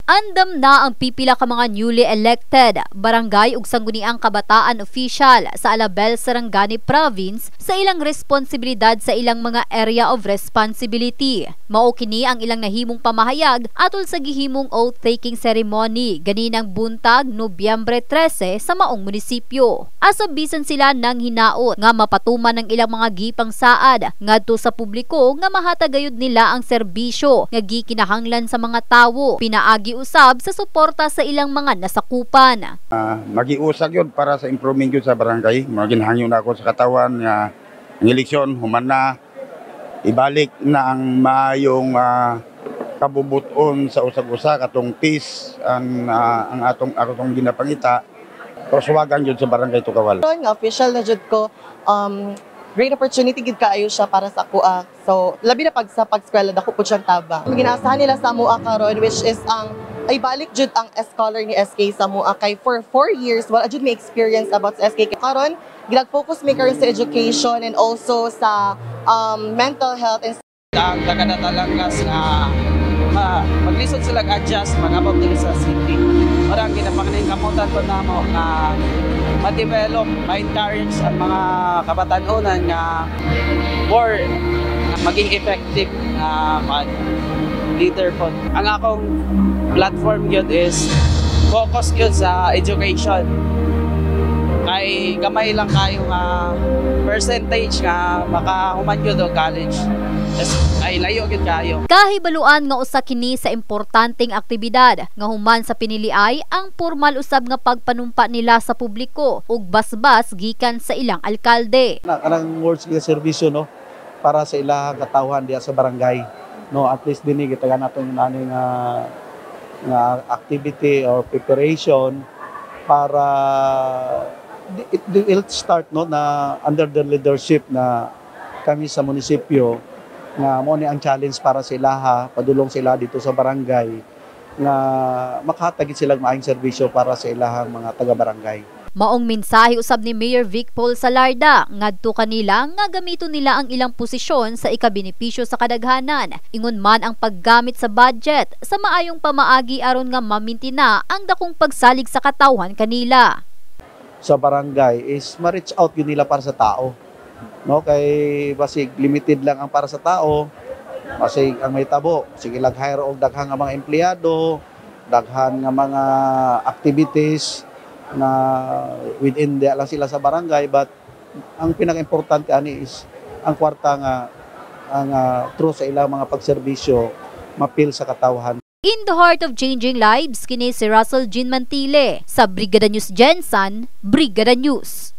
Andam na ang pipila ka mga newly elected barangay ug sangguniang kabataan official sa Alabel, Sarangani Province sa ilang responsibilidad sa ilang mga area of responsibility. Mao kini ang ilang nahimong pamahayag atol sa gihimong oath-taking ceremony ganinang buntag Nobyembre 13 sa maong munisipyo. Asa bisan sila nang hinaot nga mapatuman ng ilang mga gipang saad ngadto sa publiko nga mahatagayod nila ang serbisyo nga gikinahanglan sa mga tawo, pinaagi usab sa suporta sa ilang mga nasakupan. Magiusag yun para sa improvement yun sa barangay. Maginhangyo na ako sa katawan nga ang eleksyon human na ibalik na ang maayong kabubuton sa usag-usa katong peace ang atong ginapangita. Kasuwagan yun sa barangay Tukawal. Nga official na jud ko, great opportunity gid kaayo siya para sa kuha. So labi na pag sa pag-eskwela dako pud siyang tabang. Ginaasahan nila sa mua karon which is ang ay balik jud ang scholar ni SK sa mua kay for 4 years wala jud may experience about sa SK karon ginag-focus mi karon sa education and also sa mental health and ang taga-Natalangkas nga maglisod sila adjust mag-abot din sa city. Orang ginapangkamutan ko namo na ma-develop, ma-encourage ang mga kabatanunan nga more maging effective na leader po. Ang akong platform yun is focus yun sa education. Kay gamay lang kayo nga percentage nga makahuman yun o college. Ay layo gid kayo. Kahibaluan nga usa kini sa importanteng aktibidad nga human sa piniliay ang formal usab nga pagpanumpa nila sa publiko ug basbas gikan sa ilang alkalde. Kanang words nga serbisyo no para sa ilang katawhan diya sa barangay. No, at least dinhi gitagan naton ani nga activity or preparation para it will start no na under the leadership na kami sa munisipyo nga mo ni ang challenge para sa ilaha, padulong sila dito sa barangay nga makahatag sila maayong serbisyo para sa ilahang mga taga-barangay. Maong mensahe usab ni Mayor Vic Paul Salarda ngadto kanila nga gamiton nila ang ilang posisyon sa ikabenepisyo sa kadaghanan. Ingon man ang paggamit sa budget sa maayong pamaagi aron nga mamintina ang dakong pagsalig sa katawhan kanila. Sa barangay is ma-reach out yun nila para sa tao. No, kay basig limited lang ang para sa tao. Basig ang may tabo, sige lag-hire og daghang nga mga empleyado, daghan nga mga activities na within lang sila sa barangay, but ang pinaka-importante ani is ang kwarta nga ang through sa ilang mga pagserbisyo mapil sa katawhan. In the heart of changing lives, kini si Russell Jean Mantile sa Brigada News Gensan, Brigada News.